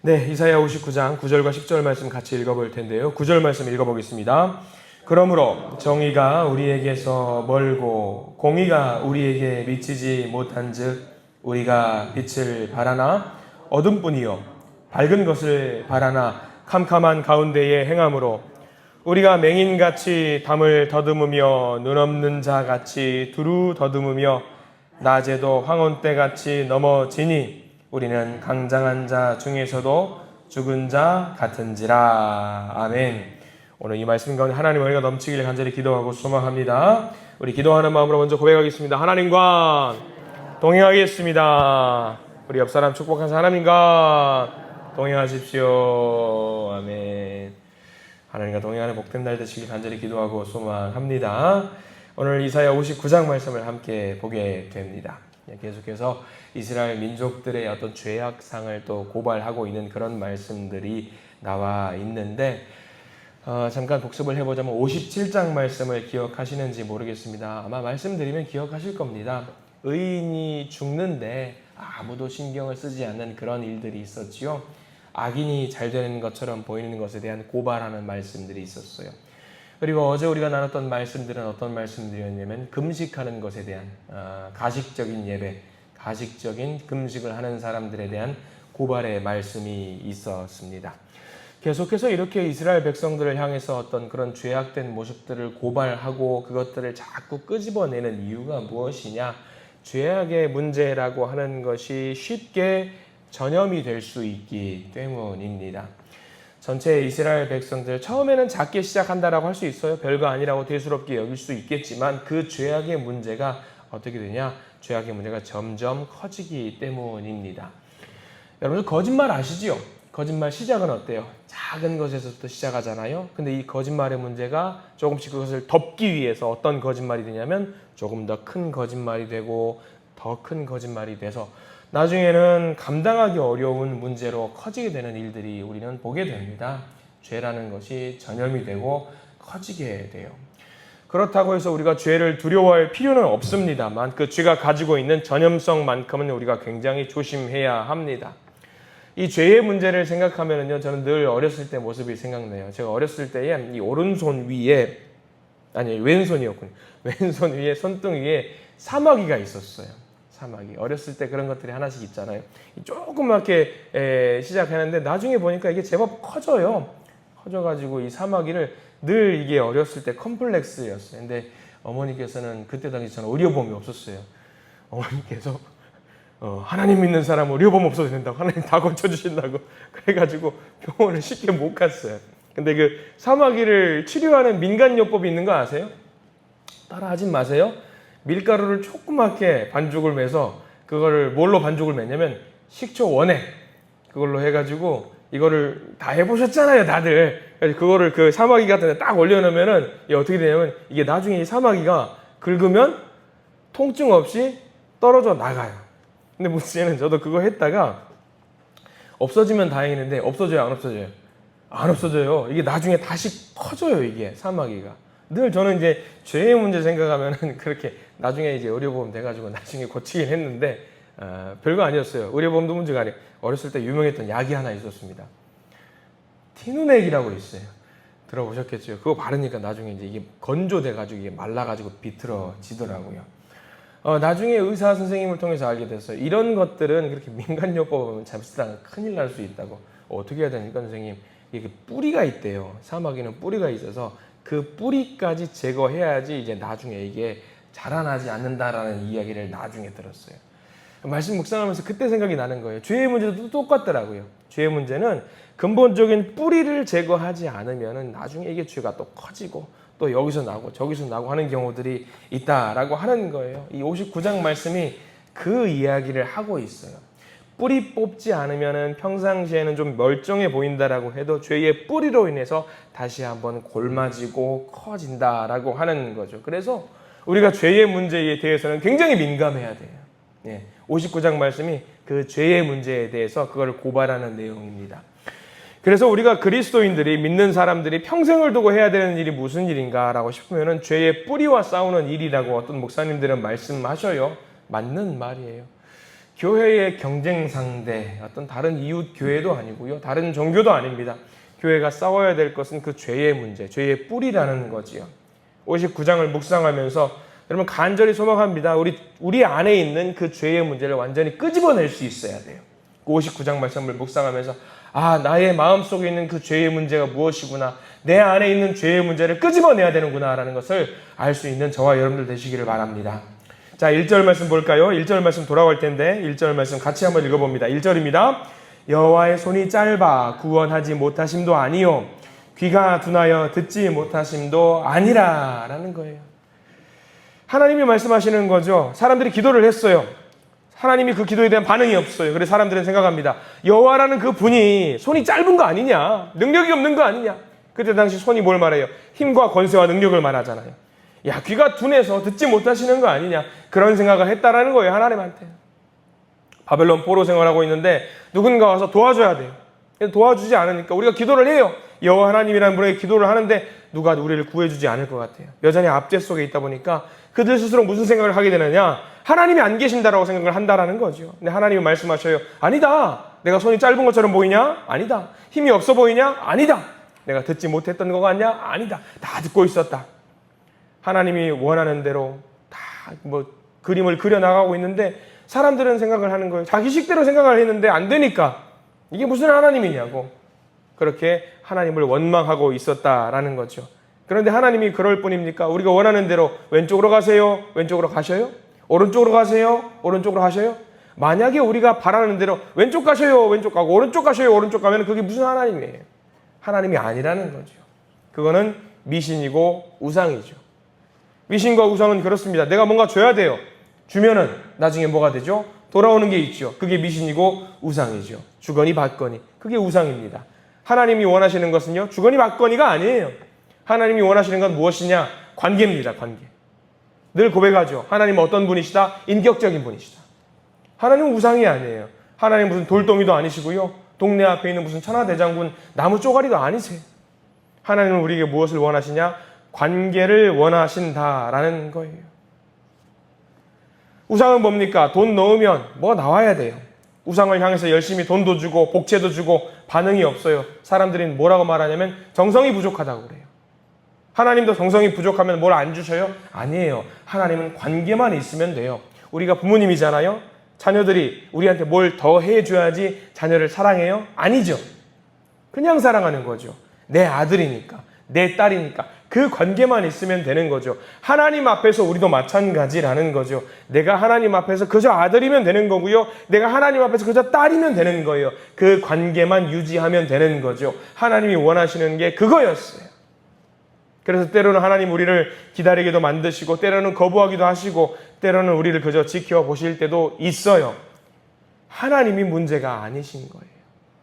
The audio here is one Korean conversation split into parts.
네, 이사야 59장 9절과 10절 말씀 같이 읽어볼 텐데요. 9절 말씀 읽어보겠습니다. 그러므로 정의가 우리에게서 멀고 공의가 우리에게 미치지 못한즉 우리가 빛을 바라나 어둠뿐이요 밝은 것을 바라나 캄캄한 가운데에 행함으로 우리가 맹인같이 담을 더듬으며 눈 없는 자같이 두루 더듬으며 낮에도 황혼때같이 넘어지니 우리는 강장한 자 중에서도 죽은 자 같은지라. 아멘. 오늘 이 말씀 가운데 하나님 은혜가 넘치기를 간절히 기도하고 소망합니다. 우리 기도하는 마음으로 먼저 고백하겠습니다. 하나님과 동행하겠습니다. 우리 옆 사람 축복하면서 하나님과 동행하십시오. 아멘. 하나님과 동행하는 복된 날 되시길 간절히 기도하고 소망합니다. 오늘 이사야 59장 말씀을 함께 보게 됩니다. 계속해서 이스라엘 민족들의 어떤 죄악상을 또 고발하고 있는 그런 말씀들이 나와 있는데 잠깐 복습을 해보자면 57장 말씀을 기억하시는지 모르겠습니다. 아마 말씀드리면 기억하실 겁니다. 의인이 죽는데 아무도 신경을 쓰지 않는 그런 일들이 있었지요. 악인이 잘 되는 것처럼 보이는 것에 대한 고발하는 말씀들이 있었어요. 그리고 어제 우리가 나눴던 말씀들은 어떤 말씀들이었냐면 금식하는 것에 대한 가식적인 예배, 가식적인 금식을 하는 사람들에 대한 고발의 말씀이 있었습니다. 계속해서 이렇게 이스라엘 백성들을 향해서 어떤 그런 죄악된 모습들을 고발하고 그것들을 자꾸 끄집어내는 이유가 무엇이냐? 죄악의 문제라고 하는 것이 쉽게 전염이 될 수 있기 때문입니다. 전체 이스라엘 백성들 처음에는 작게 시작한다라고 할 수 있어요. 별거 아니라고 대수롭게 여길 수 있겠지만 그 죄악의 문제가 어떻게 되냐? 죄악의 문제가 점점 커지기 때문입니다. 여러분 거짓말 아시지요? 거짓말 시작은 어때요? 작은 것에서부터 시작하잖아요. 근데 이 거짓말의 문제가 조금씩 그것을 덮기 위해서 어떤 거짓말이 되냐면 조금 더 큰 거짓말이 되고 더 큰 거짓말이 돼서 나중에는 감당하기 어려운 문제로 커지게 되는 일들이 우리는 보게 됩니다. 죄라는 것이 전염이 되고 커지게 돼요. 그렇다고 해서 우리가 죄를 두려워할 필요는 없습니다만 그 죄가 가지고 있는 전염성만큼은 우리가 굉장히 조심해야 합니다. 이 죄의 문제를 생각하면요, 저는 늘 어렸을 때 모습이 생각나요. 제가 어렸을 때에 이 오른손 위에, 아니 왼손이었군요. 왼손 위에, 손등 위에 사마귀가 있었어요. 사마귀. 어렸을 때 그런 것들이 하나씩 있잖아요. 조그맣게 시작하는데 나중에 보니까 이게 제법 커져요. 커져가지고 이 사마귀를 늘 이게 어렸을 때 컴플렉스였어요. 근데 어머니께서는 그때 당시 저는 의료보험이 없었어요. 어머니께서 하나님 믿는 사람은 의료보험 없어도 된다고, 하나님 다 고쳐주신다고 그래가지고 병원을 쉽게 못 갔어요. 근데 그 사마귀를 치료하는 민간요법이 있는 거 아세요? 따라하지 마세요. 밀가루를 조그맣게 반죽을 매서 그거를 뭘로 반죽을 맺냐면 식초 원액 그걸로 해가지고 이거를 다 해보셨잖아요, 다들. 그래서 그거를 그 사마귀 같은 데 딱 올려놓으면은 이게 어떻게 되냐면 이게 나중에 이 사마귀가 긁으면 통증 없이 떨어져 나가요. 근데 문제는 저도 그거 했다가 없어지면 다행이는데 없어져요, 안 없어져요? 안 없어져요. 이게 나중에 다시 커져요, 이게 사마귀가. 늘 저는 이제 죄의 문제 생각하면은 그렇게 나중에 이제 의료보험 돼가지고 나중에 고치긴 했는데 별거 아니었어요. 의료보험도 문제가 아니에요. 어렸을 때 유명했던 약이 하나 있었습니다. 티누넥이라고 있어요. 들어보셨겠죠? 그거 바르니까 나중에 이제 이게 건조돼가지고 이게 말라가지고 비틀어지더라고요. 나중에 의사 선생님을 통해서 알게 됐어요. 이런 것들은 그렇게 민간요법은 잠시당 큰일 날 수 있다고. 어떻게 해야 되니까 선생님? 이게 뿌리가 있대요. 사마귀는 뿌리가 있어서 그 뿌리까지 제거해야지 이제 나중에 이게 자라나지 않는다라는 이야기를 나중에 들었어요. 말씀 묵상하면서 그때 생각이 나는 거예요. 죄의 문제도 똑같더라고요. 죄의 문제는 근본적인 뿌리를 제거하지 않으면 나중에 이게 죄가 또 커지고 또 여기서 나고 저기서 나고 하는 경우들이 있다라고 하는 거예요. 이 59장 말씀이 그 이야기를 하고 있어요. 뿌리 뽑지 않으면 평상시에는 좀 멀쩡해 보인다라고 해도 죄의 뿌리로 인해서 다시 한번 골마지고 커진다라고 하는 거죠. 그래서 우리가 죄의 문제에 대해서는 굉장히 민감해야 돼요. 59장 말씀이 그 죄의 문제에 대해서 그걸 고발하는 내용입니다. 그래서 우리가 그리스도인들이 믿는 사람들이 평생을 두고 해야 되는 일이 무슨 일인가라고 싶으면 죄의 뿌리와 싸우는 일이라고 어떤 목사님들은 말씀하셔요. 맞는 말이에요. 교회의 경쟁 상대, 어떤 다른 이웃 교회도 아니고요. 다른 종교도 아닙니다. 교회가 싸워야 될 것은 그 죄의 문제, 죄의 뿌리라는 거지요. 59장을 묵상하면서 여러분 간절히 소망합니다. 우리 안에 있는 그 죄의 문제를 완전히 끄집어낼 수 있어야 돼요. 59장 말씀을 묵상하면서 나의 마음속에 있는 그 죄의 문제가 무엇이구나. 내 안에 있는 죄의 문제를 끄집어내야 되는구나 라는 것을 알 수 있는 저와 여러분들 되시기를 바랍니다. 자, 1절 말씀 볼까요? 1절 말씀 돌아갈 텐데 1절 말씀 같이 한번 읽어봅니다. 1절입니다. 여호와의 손이 짧아 구원하지 못하심도 아니요 귀가 둔하여 듣지 못하심도 아니라 라는 거예요. 하나님이 말씀하시는 거죠. 사람들이 기도를 했어요. 하나님이 그 기도에 대한 반응이 없어요. 그래서 사람들은 생각합니다. 여호와라는 그 분이 손이 짧은 거 아니냐, 능력이 없는 거 아니냐. 그때 당시 손이 뭘 말해요? 힘과 권세와 능력을 말하잖아요. 야, 귀가 둔해서 듣지 못하시는 거 아니냐, 그런 생각을 했다라는 거예요. 하나님한테. 바벨론 포로 생활하고 있는데 누군가 와서 도와줘야 돼요. 도와주지 않으니까 우리가 기도를 해요. 여호와 하나님이라는 분에게 기도를 하는데 누가 우리를 구해주지 않을 것 같아요. 여전히 압제 속에 있다 보니까 그들 스스로 무슨 생각을 하게 되느냐, 하나님이 안 계신다라고 생각을 한다라는 거죠. 근데 하나님이 말씀하셔요. 아니다. 내가 손이 짧은 것처럼 보이냐? 아니다. 힘이 없어 보이냐? 아니다. 내가 듣지 못했던 거 같냐? 아니다. 다 듣고 있었다. 하나님이 원하는 대로 다 그림을 그려나가고 있는데 사람들은 생각을 하는 거예요. 자기 식대로 생각을 했는데 안 되니까 이게 무슨 하나님이냐고 그렇게 하나님을 원망하고 있었다라는 거죠. 그런데 하나님이 그럴 뿐입니까? 우리가 원하는 대로 왼쪽으로 가세요? 왼쪽으로 가셔요? 오른쪽으로 가세요? 오른쪽으로 가셔요? 만약에 우리가 바라는 대로 왼쪽 가셔요? 왼쪽 가고 오른쪽 가셔요? 오른쪽 가면 그게 무슨 하나님이에요? 하나님이 아니라는 거죠. 그거는 미신이고 우상이죠. 미신과 우상은 그렇습니다. 내가 뭔가 줘야 돼요. 주면은 나중에 뭐가 되죠? 돌아오는 게 있죠. 그게 미신이고 우상이죠. 주거니 받거니. 그게 우상입니다. 하나님이 원하시는 것은요, 주거니 받거니가 아니에요. 하나님이 원하시는 건 무엇이냐? 관계입니다. 관계. 늘 고백하죠. 하나님은 어떤 분이시다? 인격적인 분이시다. 하나님은 우상이 아니에요. 하나님은 무슨 돌덩이도 아니시고요. 동네 앞에 있는 무슨 천하대장군 나무 쪼가리도 아니세요. 하나님은 우리에게 무엇을 원하시냐? 관계를 원하신다라는 거예요. 우상은 뭡니까? 돈 넣으면 뭐가 나와야 돼요. 우상을 향해서 열심히 돈도 주고 복채도 주고 반응이 없어요. 사람들이 뭐라고 말하냐면 정성이 부족하다고 그래요. 하나님도 정성이 부족하면 뭘 안 주셔요? 아니에요. 하나님은 관계만 있으면 돼요. 우리가 부모님이잖아요. 자녀들이 우리한테 뭘 더 해줘야지 자녀를 사랑해요? 아니죠. 그냥 사랑하는 거죠. 내 아들이니까, 내 딸이니까 그 관계만 있으면 되는 거죠. 하나님 앞에서 우리도 마찬가지라는 거죠. 내가 하나님 앞에서 그저 아들이면 되는 거고요. 내가 하나님 앞에서 그저 딸이면 되는 거예요. 그 관계만 유지하면 되는 거죠. 하나님이 원하시는 게 그거였어요. 그래서 때로는 하나님 우리를 기다리기도 만드시고 때로는 거부하기도 하시고 때로는 우리를 그저 지켜보실 때도 있어요. 하나님이 문제가 아니신 거예요.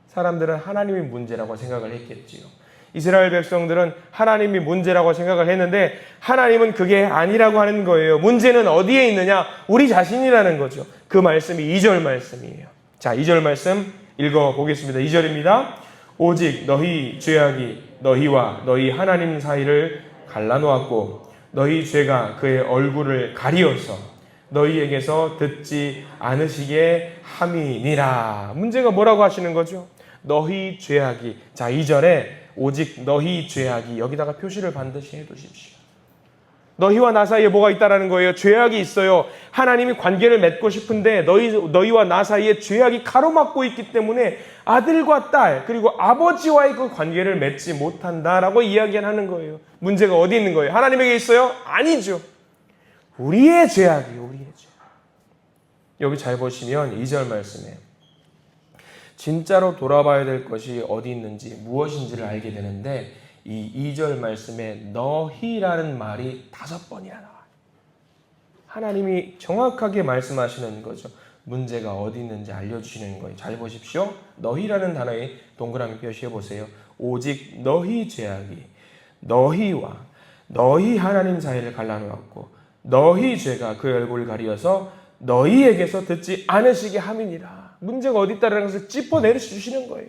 사람들은 하나님이 문제라고 생각을 했겠지요. 이스라엘 백성들은 하나님이 문제라고 생각을 했는데 하나님은 그게 아니라고 하는 거예요. 문제는 어디에 있느냐? 우리 자신이라는 거죠. 그 말씀이 2절 말씀이에요. 자, 2절 말씀 읽어보겠습니다. 2절입니다. 오직 너희 죄악이 너희와 너희 하나님 사이를 갈라놓았고 너희 죄가 그의 얼굴을 가리어서 너희에게서 듣지 않으시게 함이니라. 문제가 뭐라고 하시는 거죠? 너희 죄악이. 자, 2절에 오직 너희 죄악이, 여기다가 표시를 반드시 해두십시오. 너희와 나 사이에 뭐가 있다라는 거예요? 죄악이 있어요. 하나님이 관계를 맺고 싶은데 너희와 나 사이에 죄악이 가로막고 있기 때문에 아들과 딸 그리고 아버지와의 그 관계를 맺지 못한다라고 이야기하는 거예요. 문제가 어디 있는 거예요? 하나님에게 있어요? 아니죠. 우리의 죄악이에요. 우리의 죄악. 여기 잘 보시면 2절 말씀에 진짜로 돌아봐야 될 것이 어디 있는지 무엇인지를 알게 되는데 이 2절 말씀에 너희라는 말이 5번이나 나와요. 하나님이 정확하게 말씀하시는 거죠. 문제가 어디 있는지 알려주시는 거예요. 잘 보십시오. 너희라는 단어에 동그라미 표시해 보세요. 오직 너희 죄악이 너희와 너희 하나님 사이를 갈라놓았고 너희 죄가 그 얼굴을 가리어서 너희에게서 듣지 않으시게 함이니라. 문제가 어디 있다는 것을 짚어내주시는 거예요.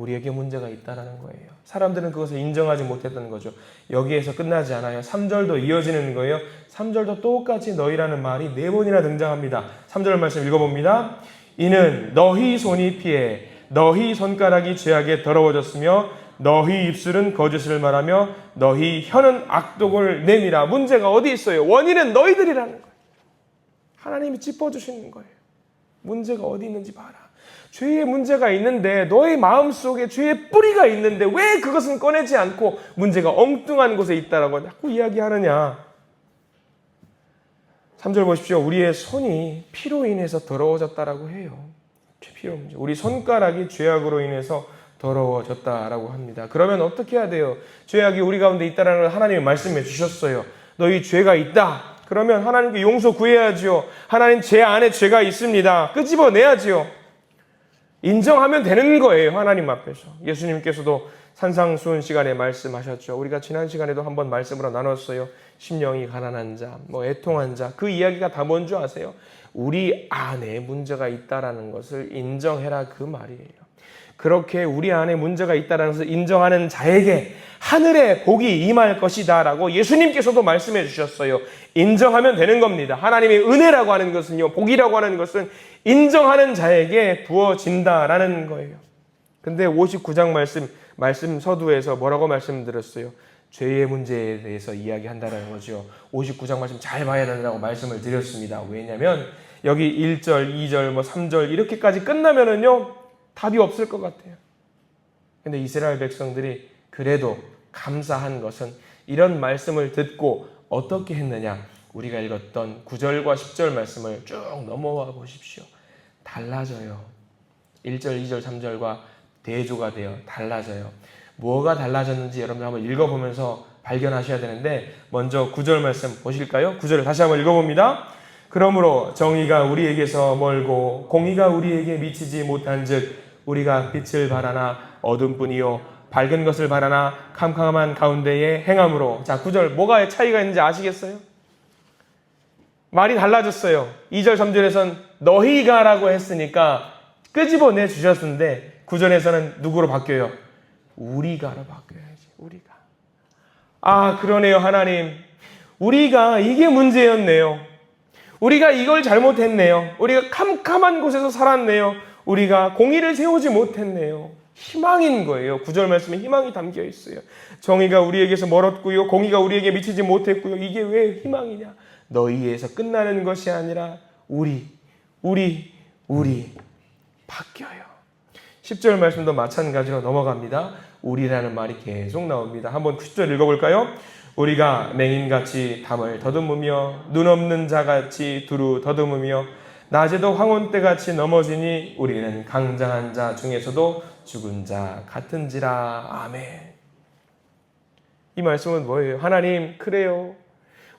우리에게 문제가 있다는 거예요. 사람들은 그것을 인정하지 못했던 거죠. 여기에서 끝나지 않아요. 3절도 이어지는 거예요. 3절도 똑같이 너희라는 말이 4번이나 등장합니다. 3절 말씀 읽어봅니다. 이는 너희 손이 피해 너희 손가락이 죄악에 더러워졌으며 너희 입술은 거짓을 말하며 너희 혀는 악독을 내밀어. 문제가 어디 있어요? 원인은 너희들이라는 거예요. 하나님이 짚어주시는 거예요. 문제가 어디 있는지 봐라. 죄의 문제가 있는데 너의 마음속에 죄의 뿌리가 있는데 왜 그것은 꺼내지 않고 문제가 엉뚱한 곳에 있다라고 자꾸 이야기하느냐. 3절 보십시오. 우리의 손이 피로 인해서 더러워졌다라고 해요. 피로 문제. 우리 손가락이 죄악으로 인해서 더러워졌다라고 합니다. 그러면 어떻게 해야 돼요? 죄악이 우리 가운데 있다라는 걸 하나님이 말씀해 주셨어요. 너희 죄가 있다. 그러면 하나님께 용서 구해야지요. 하나님 제 안에 죄가 있습니다. 끄집어내야지요. 인정하면 되는 거예요. 하나님 앞에서. 예수님께서도 산상수훈 시간에 말씀하셨죠. 우리가 지난 시간에도 한번 말씀으로 나눴어요. 심령이 가난한 자, 애통한 자. 그 이야기가 다 뭔 줄 아세요? 우리 안에 문제가 있다라는 것을 인정해라 그 말이에요. 그렇게 우리 안에 문제가 있다는 것을 인정하는 자에게 하늘의 복이 임할 것이다 라고 예수님께서도 말씀해 주셨어요. 인정하면 되는 겁니다. 하나님의 은혜라고 하는 것은요, 복이라고 하는 것은 인정하는 자에게 부어진다라는 거예요. 근데 59장 말씀 서두에서 뭐라고 말씀드렸어요? 죄의 문제에 대해서 이야기한다는 거죠. 59장 말씀 잘 봐야 된다고 말씀을 드렸습니다. 왜냐하면 여기 1절, 2절, 3절 이렇게까지 끝나면은요 답이 없을 것 같아요. 근데 이스라엘 백성들이 그래도 감사한 것은 이런 말씀을 듣고 어떻게 했느냐. 우리가 읽었던 9절과 10절 말씀을 쭉 넘어와 보십시오. 달라져요. 1절, 2절, 3절과 대조가 되어 달라져요. 뭐가 달라졌는지 여러분들 한번 읽어보면서 발견하셔야 되는데 먼저 9절 말씀 보실까요? 9절을 다시 한번 읽어봅니다. 그러므로 정의가 우리에게서 멀고 공의가 우리에게 미치지 못한즉 우리가 빛을 바라나 어둠뿐이요 밝은 것을 바라나 캄캄한 가운데에 행함으로. 자, 9절 뭐가 차이가 있는지 아시겠어요? 말이 달라졌어요. 2절 3절에선 너희가 라고 했으니까 끄집어내 주셨는데 9절에서는 누구로 바뀌어요? 우리가로 바뀌어야지. 우리가. 아, 그러네요. 하나님, 우리가 이게 문제였네요. 우리가 이걸 잘못했네요. 우리가 캄캄한 곳에서 살았네요. 우리가 공의를 세우지 못했네요. 희망인 거예요. 9절 말씀에 희망이 담겨 있어요. 정의가 우리에게서 멀었고요, 공의가 우리에게 미치지 못했고요. 이게 왜 희망이냐? 너희에서 끝나는 것이 아니라 우리 바뀌어요. 10절 말씀도 마찬가지로 넘어갑니다. 우리라는 말이 계속 나옵니다. 한번 10절 읽어볼까요? 우리가 맹인같이 담을 더듬으며 눈 없는 자같이 두루 더듬으며 낮에도 황혼때같이 넘어지니 우리는 강장한 자 중에서도 죽은 자 같은지라. 아멘. 이 말씀은 뭐예요? 하나님, 그래요.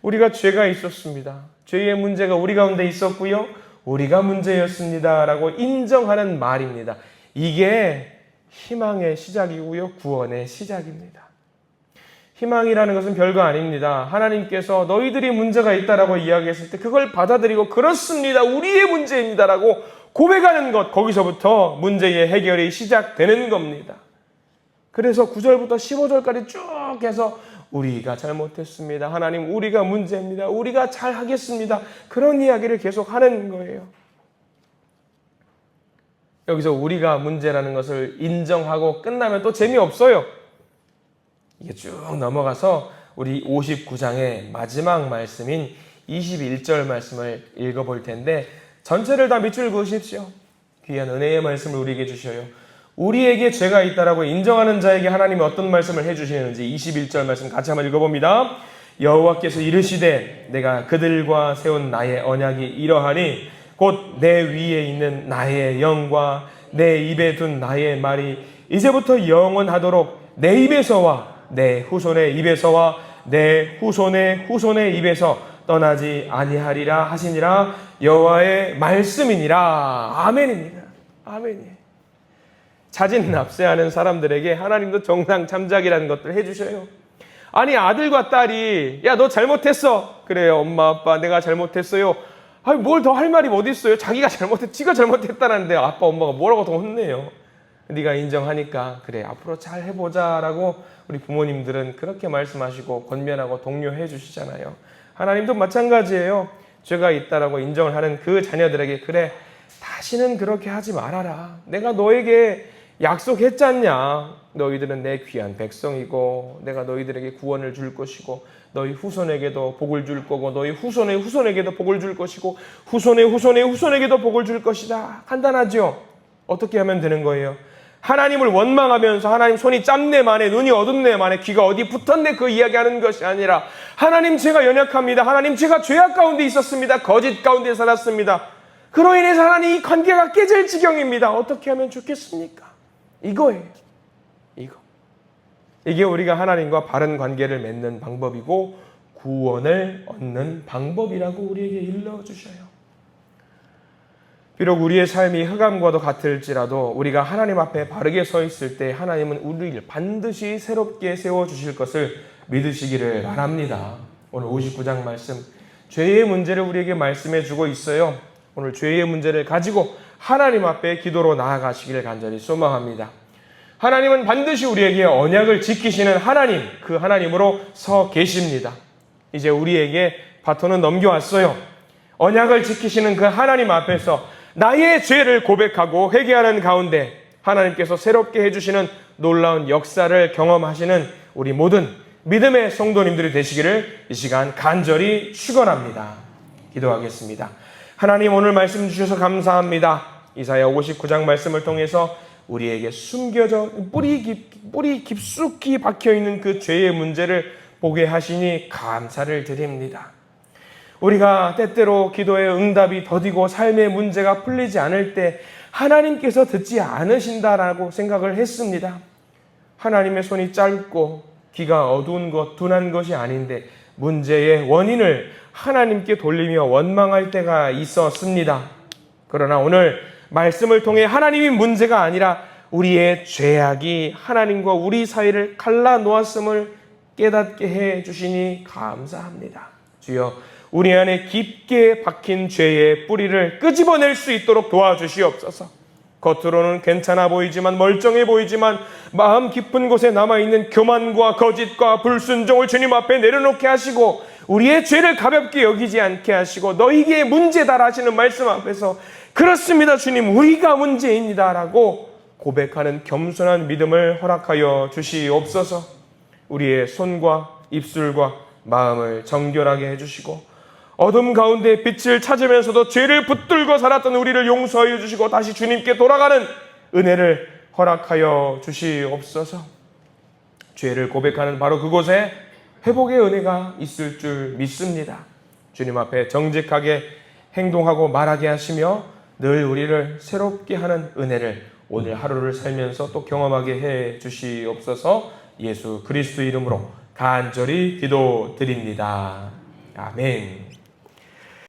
우리가 죄가 있었습니다. 죄의 문제가 우리 가운데 있었고요, 우리가 문제였습니다 라고 인정하는 말입니다. 이게 희망의 시작이고요, 구원의 시작입니다. 희망이라는 것은 별거 아닙니다. 하나님께서 너희들이 문제가 있다라고 이야기했을 때 그걸 받아들이고 그렇습니다, 우리의 문제입니다라고 고백하는 것, 거기서부터 문제의 해결이 시작되는 겁니다. 그래서 9절부터 15절까지 쭉 해서 우리가 잘못했습니다. 하나님, 우리가 문제입니다. 우리가 잘하겠습니다. 그런 이야기를 계속 하는 거예요. 여기서 우리가 문제라는 것을 인정하고 끝나면 또 재미없어요. 이게 쭉 넘어가서 우리 59장의 마지막 말씀인 21절 말씀을 읽어볼 텐데 전체를 다 밑줄 그으십시오. 귀한 은혜의 말씀을 우리에게 주셔요. 우리에게 죄가 있다라고 인정하는 자에게 하나님이 어떤 말씀을 해주시는지 21절 말씀 같이 한번 읽어봅니다. 여호와께서 이르시되 내가 그들과 세운 나의 언약이 이러하니 곧 내 위에 있는 나의 영과 내 입에 둔 나의 말이 이제부터 영원하도록 내 입에서와 내 후손의 입에서와 내 후손의 후손의 입에서 떠나지 아니하리라 하시니라. 여호와의 말씀이니라. 아멘입니다. 아멘이에요. 자진 납세하는 사람들에게 하나님도 정상 참작이라는 것들을 해주셔요. 아니, 아들과 딸이 야, 너 잘못했어. 그래요, 엄마 아빠 내가 잘못했어요. 아니, 뭘 더 할 말이 어디 있어요? 자기가 잘못했, 지가 잘못했다는데 아빠 엄마가 뭐라고 더 혼내요. 네가 인정하니까 그래 앞으로 잘 해보자라고 우리 부모님들은 그렇게 말씀하시고 권면하고 독려해 주시잖아요. 하나님도 마찬가지예요. 죄가 있다라고 인정을 하는 그 자녀들에게 그래 다시는 그렇게 하지 말아라. 내가 너에게 약속했잖냐. 너희들은 내 귀한 백성이고 내가 너희들에게 구원을 줄 것이고 너희 후손에게도 복을 줄 거고 너희 후손의 후손에게도 복을 줄 것이고 후손의 후손의 후손에게도 복을 줄 것이다. 간단하죠? 어떻게 하면 되는 거예요? 하나님을 원망하면서 하나님 손이 짬내 만에 눈이 어둡네 만에 귀가 어디 붙었네 그 이야기하는 것이 아니라 하나님 제가 연약합니다. 하나님 제가 죄악 가운데 있었습니다. 거짓 가운데 살았습니다. 그로 인해서 하나님 이 관계가 깨질 지경입니다. 어떻게 하면 좋겠습니까? 이거예요. 이게 우리가 하나님과 바른 관계를 맺는 방법이고 구원을 얻는 방법이라고 우리에게 일러주셔요. 비록 우리의 삶이 흑암과도 같을지라도 우리가 하나님 앞에 바르게 서 있을 때 하나님은 우리를 반드시 새롭게 세워주실 것을 믿으시기를 바랍니다. 오늘 59장 말씀 죄의 문제를 우리에게 말씀해 주고 있어요. 오늘 죄의 문제를 가지고 하나님 앞에 기도로 나아가시기를 간절히 소망합니다. 하나님은 반드시 우리에게 언약을 지키시는 하나님, 그 하나님으로 서 계십니다. 이제 우리에게 바톤은 넘겨왔어요. 언약을 지키시는 그 하나님 앞에서 나의 죄를 고백하고 회개하는 가운데 하나님께서 새롭게 해주시는 놀라운 역사를 경험하시는 우리 모든 믿음의 성도님들이 되시기를 이 시간 간절히 축원합니다. 기도하겠습니다. 하나님 오늘 말씀 주셔서 감사합니다. 이사야 59장 말씀을 통해서 우리에게 숨겨져 뿌리 깊숙이 박혀있는 그 죄의 문제를 보게 하시니 감사를 드립니다. 우리가 때때로 기도의 응답이 더디고 삶의 문제가 풀리지 않을 때 하나님께서 듣지 않으신다라고 생각을 했습니다. 하나님의 손이 짧고 귀가 어두운 것, 둔한 것이 아닌데 문제의 원인을 하나님께 돌리며 원망할 때가 있었습니다. 그러나 오늘 말씀을 통해 하나님이 문제가 아니라 우리의 죄악이 하나님과 우리 사이를 갈라놓았음을 깨닫게 해 주시니 감사합니다. 주여 우리 안에 깊게 박힌 죄의 뿌리를 끄집어낼 수 있도록 도와주시옵소서. 겉으로는 괜찮아 보이지만 멀쩡해 보이지만 마음 깊은 곳에 남아있는 교만과 거짓과 불순종을 주님 앞에 내려놓게 하시고 우리의 죄를 가볍게 여기지 않게 하시고 너희에게 문제다 하시는 말씀 앞에서 그렇습니다 주님 우리가 문제입니다 라고 고백하는 겸손한 믿음을 허락하여 주시옵소서. 우리의 손과 입술과 마음을 정결하게 해주시고 어둠 가운데 빛을 찾으면서도 죄를 붙들고 살았던 우리를 용서하여 주시고 다시 주님께 돌아가는 은혜를 허락하여 주시옵소서. 죄를 고백하는 바로 그곳에 회복의 은혜가 있을 줄 믿습니다. 주님 앞에 정직하게 행동하고 말하게 하시며 늘 우리를 새롭게 하는 은혜를 오늘 하루를 살면서 또 경험하게 해 주시옵소서. 예수 그리스도 이름으로 간절히 기도드립니다. 아멘.